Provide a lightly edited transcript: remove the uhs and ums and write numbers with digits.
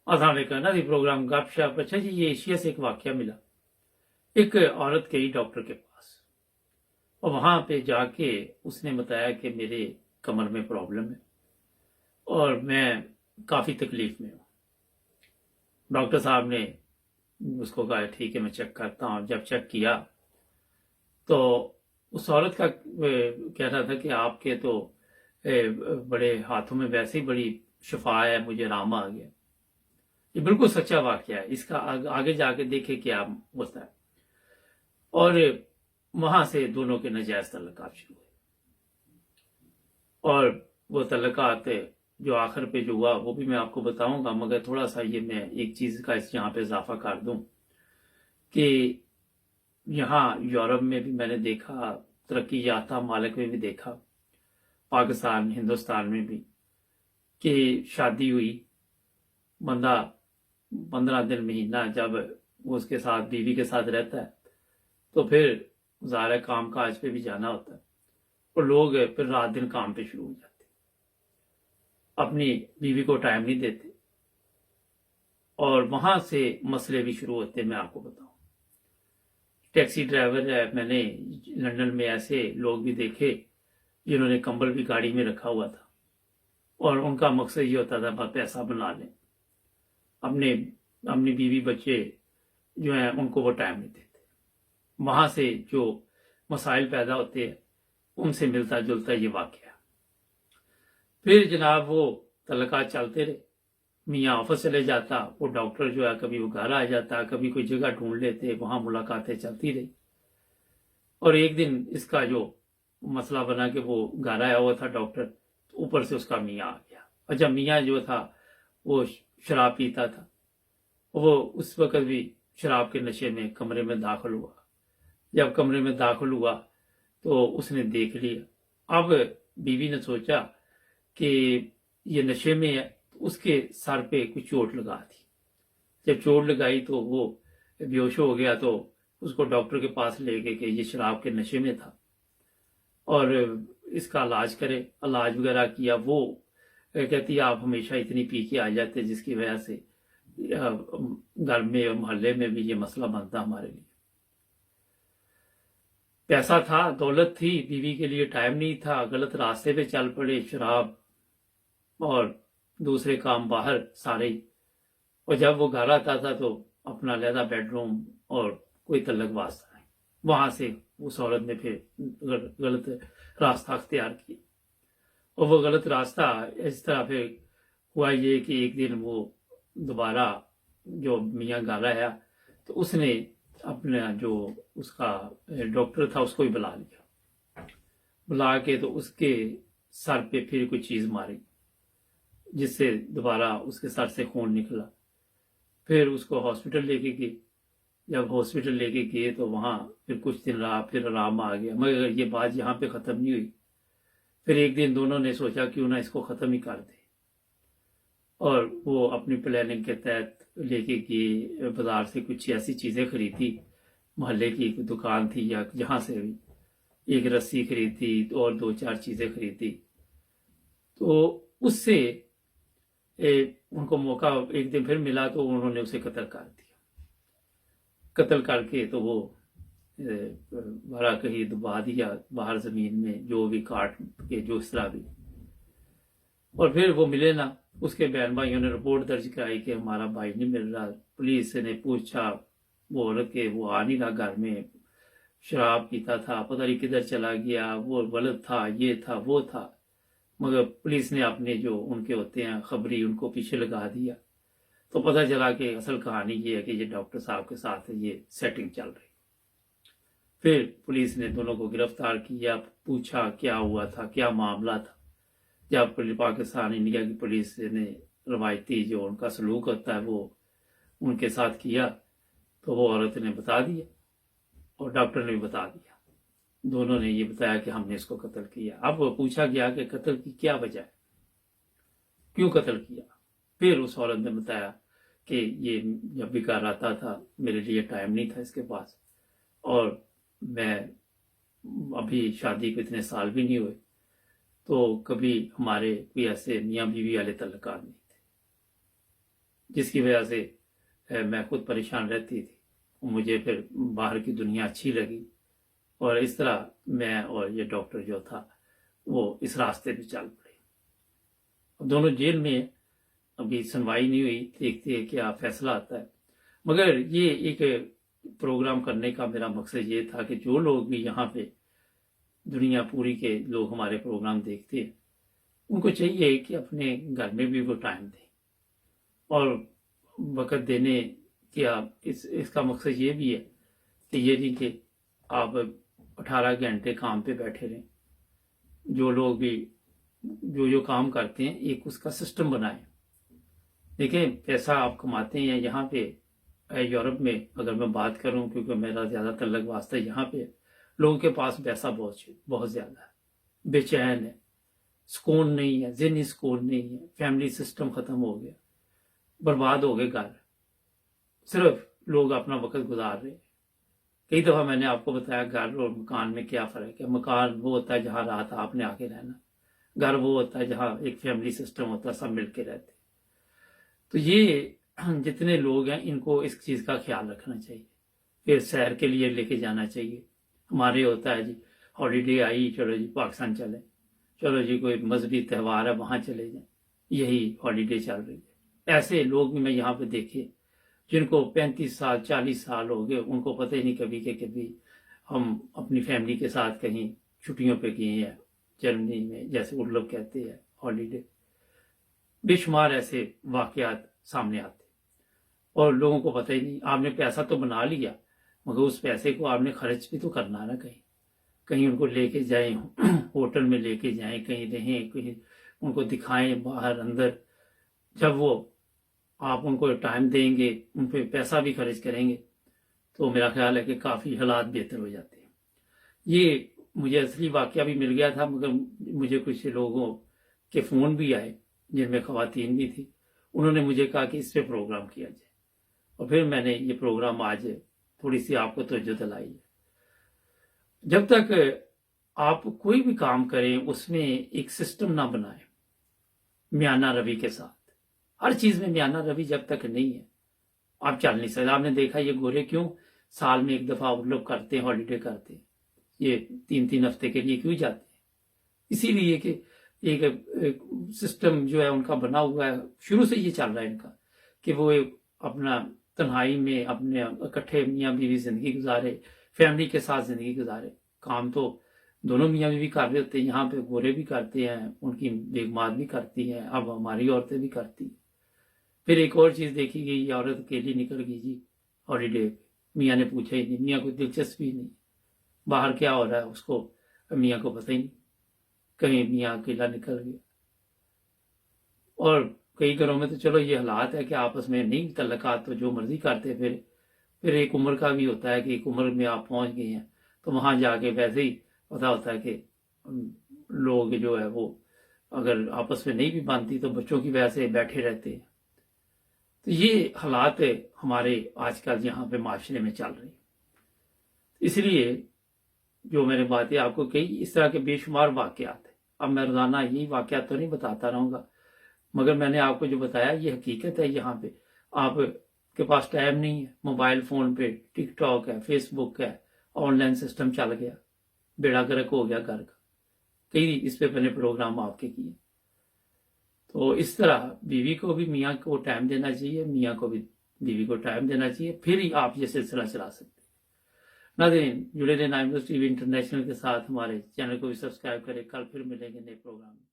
असाने कहना थी प्रोग्राम गपशप। अच्छा जी, ये एशिया से एक वाक्य मिला। एक औरत गई डॉक्टर के पास और वहां पे जाके उसने बताया कि मेरे कमर में प्रॉब्लम है और मैं काफी तकलीफ में हूँ। डॉक्टर साहब ने उसको कहा ठीक है मैं चेक करता हूँ। जब चेक किया तो उस औरत का कहना था कि आपके तो बड़े हाथों में वैसे ही बड़ी शिफा है, मुझे आराम आ गया। ये बिल्कुल सच्चा वाकया है। इसका आगे जाके देखे क्या होता है। और वहां से दोनों के नाजायज तल्लुकात शुरू हुए और वो तल्लुकात जो आखिर पे जो हुआ वो भी मैं आपको बताऊंगा, मगर थोड़ा सा ये मैं एक चीज का इस यहाँ पे इजाफा कर दूं कि यहाँ यूरोप में भी मैंने देखा, तरक्की याफ्ता मालिक में भी देखा, पाकिस्तान हिंदुस्तान में भी, कि शादी हुई, बंदा 15 दिन महीना जब वो उसके साथ बीवी के साथ रहता है तो फिर ज़ाहिर काम काज पे भी जाना होता है और लोग फिर रात दिन काम पे शुरू हो जाते, अपनी बीवी को टाइम नहीं देते और वहां से मसले भी शुरू होते हैं। मैं आपको बताऊं, टैक्सी ड्राइवर है, मैंने लंदन में ऐसे लोग भी देखे जिन्होंने कंबल भी गाड़ी में रखा हुआ था और उनका मकसद ये होता था बस पैसा बना लें, अपने अपनी बीवी बच्चे जो हैं उनको वो टाइम नहीं देते। वहां से जो मसाइल पैदा होते हैं उनसे मिलता जुलता ये वाकया। फिर जनाब वो तल्लुकात चलते रहे। मियाँ ऑफिस चले जाता, वो डॉक्टर जो है कभी वो घर आ जाता, कभी कोई जगह ढूंढ लेते, वहां मुलाकातें चलती रही। और एक दिन इसका जो मसला बना कि वो घर आया हुआ था डॉक्टर, तो ऊपर से उसका मियाँ आ गया। और जब मियाँ जो था वो शराब पीता था, वो उस वक्त भी शराब के नशे में कमरे में दाखिल हुआ। जब कमरे में दाखिल हुआ तो उसने देख लिया। अब बीवी ने सोचा कि ये नशे में है, तो उसके सर पे कुछ चोट लगा दी। जब चोट लगाई तो वो बेहोश हो गया, तो उसको डॉक्टर के पास ले गए कि ये शराब के नशे में था और इसका इलाज करे। इलाज वगैरह किया। वो कहती है आप हमेशा इतनी पी के आ जाते जिसकी वजह से घर में और मोहल्ले में भी ये मसला बनता हमारे लिए। पैसा था, दौलत थी, बीवी के लिए टाइम नहीं था, गलत रास्ते पे चल पड़े, शराब और दूसरे काम बाहर सारे। और जब वो घर आता था तो अपना लहदा बेडरूम और कोई तल्लक वास्ता नहीं। वहां से उस औरत ने फिर गलत रास्ता अख्तियार किया और वो गलत रास्ता इस तरह फिर हुआ ये कि एक दिन वो दोबारा जो मियाँ घर आया तो उसने अपना जो उसका डॉक्टर था उसको ही बुला लिया। बुला के तो उसके सर पे फिर कोई चीज मारी जिससे दोबारा उसके सर से खून निकला। फिर उसको हॉस्पिटल लेके गए। जब हॉस्पिटल लेके गए तो वहां फिर कुछ दिन रहा, फिर आराम आ गया। मगर ये बात यहाँ पे खत्म नहीं हुई। फिर एक दिन दोनों ने सोचा क्यों ना इसको खत्म ही कर दे और वो अपनी प्लानिंग के तहत लेके गए। बाजार से कुछ ऐसी चीजें खरीदी, मोहल्ले की एक दुकान थी या जहां से भी एक रस्सी खरीदी और 2-4 चीजें खरीदी। तो उससे उनको मौका एक दिन फिर मिला तो उन्होंने उसे कत्ल कर दिया। कत्ल करके तो वो बड़ा कहीं दबा दिया बाहर जमीन में, जो भी काट के जो इस तरह भी। और फिर वो मिले ना। उसके बहन भाइयों ने रिपोर्ट दर्ज कराई कि हमारा भाई नहीं मिल रहा। पुलिस ने पूछा, वो औरत के वो आ नहीं रहा घर में, शराब पीता था, पता नहीं किधर चला गया, वो गलत था, ये था वो था। मगर पुलिस ने अपने जो उनके होते हैं खबरी उनको पीछे लगा दिया। तो पता चला कि असल कहानी ये है कि ये डॉक्टर साहब के साथ ये सेटिंग चल रही। फिर पुलिस ने दोनों को गिरफ्तार किया, पूछा क्या हुआ था, क्या मामला था। जब पाकिस्तान इंडिया की पुलिस ने रवायती जो उनका सलूक होता है वो उनके साथ किया तो वो औरत ने बता दिया और डॉक्टर ने भी बता दिया। दोनों ने ये बताया कि हमने इसको कत्ल किया। अब पूछा गया कि कत्ल की क्या वजह है, क्यों कत्ल किया। फिर उस औरत ने बताया कि ये जब भी घर आता था मेरे लिए टाइम नहीं था इसके पास और मैं अभी शादी को इतने साल भी नहीं हुए तो कभी हमारे कोई ऐसे मियाँ बीवी वाले तल्लुकात नहीं थे। جس کی وجہ سے میں خود پریشان رہتی تھی. مجھے پھر باہر کی دنیا اچھی لگی اور اس طرح میں اور یہ ڈاکٹر جو تھا وہ اس راستے پہ چل پڑے. دونوں جیل میں ابھی سنوائی نہیں ہوئی, دیکھتے ہیں کیا فیصلہ آتا ہے. مگر یہ ایک پروگرام کرنے کا میرا مقصد یہ تھا کہ جو لوگ بھی یہاں پہ دنیا پوری کے لوگ ہمارے پروگرام دیکھتے ہیں ان کو چاہیے کہ اپنے گھر میں بھی وہ ٹائم دیں, اور وقت دینے کیا اس کا مقصد یہ بھی ہے کہ یہ نہیں کہ آپ 18 گھنٹے کام پہ بیٹھے رہیں. جو لوگ بھی جو کام کرتے ہیں ایک اس کا سسٹم بنائیں. دیکھیں پیسہ آپ کماتے ہیں یہاں پہ یورپ میں, اگر میں بات کروں کیونکہ میرا زیادہ تعلق واسطہ یہاں پہ, لوگوں کے پاس پیسہ بہت زیادہ ہے, بے چین ہے, سکون نہیں ہے, ذہنی سکون نہیں ہے, فیملی سسٹم ختم ہو گیا, برباد ہو گئے گھر, صرف لوگ اپنا وقت گزار رہے ہیں. کئی دفعہ میں نے آپ کو بتایا گھر اور مکان میں کیا فرق ہے. مکان وہ ہوتا ہے جہاں رات آپ نے آ کے رہنا, گھر وہ ہوتا ہے جہاں ایک فیملی سسٹم ہوتا ہے, سب مل کے رہتے. تو یہ جتنے لوگ ہیں ان کو اس چیز کا خیال رکھنا چاہیے. پھر سیر کے لیے لے کے جانا چاہیے. ہمارے ہوتا ہے جی ہالیڈے آئی, چلو جی پاکستان چلیں, چلو جی کوئی مذہبی تہوار ہے وہاں چلے جائیں, یہی ہالیڈے چل رہی ہے. ایسے لوگ بھی میں یہاں پہ دیکھے جن کو 35 سال 40 سال ہو گئے, ان کو پتہ ہی نہیں کبھی کہ کبھی ہم اپنی فیملی کے ساتھ کہیں چھٹیوں پہ گئے ہیں. جرمنی میں جیسے وہ لوگ کہتے ہیں ہالیڈے, بے شمار ایسے واقعات سامنے آتے اور لوگوں کو پتہ ہی نہیں. آپ نے پیسہ تو بنا لیا مگر اس پیسے کو آپ نے خرچ بھی تو کرنا ہے نا. کہیں ان کو لے کے جائیں, ہوٹل میں لے کے جائیں, کہیں رہیں, کہیں ان کو دکھائیں باہر اندر. جب وہ آپ ان کو ٹائم دیں گے, ان پہ پیسہ بھی خرچ کریں گے, تو میرا خیال ہے کہ کافی حالات بہتر ہو جاتے ہیں. یہ مجھے اصلی واقعہ بھی مل گیا تھا مگر مجھے کچھ لوگوں کے فون بھی آئے جن میں خواتین بھی تھی. انہوں نے مجھے کہا کہ اس پہ پروگرام کیا جائے, اور پھر میں نے یہ پروگرام آج تھوڑی سی آپ کو توجہ دلائی ہے. جب تک آپ کوئی بھی کام کریں اس میں ایک سسٹم نہ بنائیں میانہ روی کے ساتھ. ہر چیز میں میانہ روی جب تک نہیں ہے آپ چل نہیں سکتے. آپ نے دیکھا یہ گورے کیوں سال میں ایک دفعہ وہ لوگ کرتے ہیں, ہالیڈے کرتے ہیں, یہ 3 ہفتے کے لیے کیوں جاتے ہیں؟ اسی لیے کہ ایک سسٹم جو ہے ان کا بنا ہوا ہے, شروع سے یہ چل رہا ہے ان کا کہ وہ اپنا تنہائی میں اپنے اکٹھے میاں بیوی زندگی گزارے, فیملی کے ساتھ زندگی گزارے. کام تو دونوں میاں بیوی کر رہے ہوتے ہیں, یہاں پہ گورے بھی کرتے ہیں, ان کی بیگمات بھی کرتی ہیں, اب ہماری عورتیں بھی کرتی ہیں. پھر ایک اور چیز دیکھی گئی, یہ عورت اکیلی نکل گئی جی ہالیڈے پہ, میاں نے پوچھا ہی نہیں, میاں کو دلچسپی نہیں, باہر کیا ہو رہا ہے اس کو میاں کو پتہ ہی نہیں, کہیں میاں اکیلا نکل گیا. اور کئی گھروں میں تو چلو یہ حالات ہے کہ آپس میں نہیں تعلقات, تو جو مرضی کرتے. پھر ایک عمر کا بھی ہوتا ہے کہ ایک عمر میں آپ پہنچ گئے ہیں تو وہاں جا کے ویسے ہی پتا ہوتا ہے کہ لوگ جو ہے وہ اگر آپس میں نہیں بھی بانتی تو بچوں کی وجہ سے بیٹھے رہتے ہیں. تو یہ حالات ہمارے آج کل یہاں پہ معاشرے میں چل رہی. اس لیے جو میں نے باتیں آپ کو کہی, اس طرح کے بے شمار واقعات ہیں. اب میں روزانہ یہی واقعات تو نہیں بتاتا رہوں گا, مگر میں نے آپ کو جو بتایا یہ حقیقت ہے. یہاں پہ آپ کے پاس ٹائم نہیں ہے, موبائل فون پہ ٹک ٹاک ہے, فیس بک ہے, آن لائن سسٹم چل گیا, بیڑا گرک ہو گیا گھر کا. کئی اس پہ میں نے پروگرام آپ کے کیے. تو اس طرح بیوی کو بھی میاں کو ٹائم دینا چاہیے, میاں کو بھی بیوی کو ٹائم دینا چاہیے, پھر ہی آپ یہ سلسلہ چلا سکتے ہیں. ناظرین جڑے رہے نائمروز ٹی وی انٹرنیشنل کے ساتھ, ہمارے چینل کو بھی سبسکرائب کریں. کل پھر ملیں گے نئے پروگرام میں.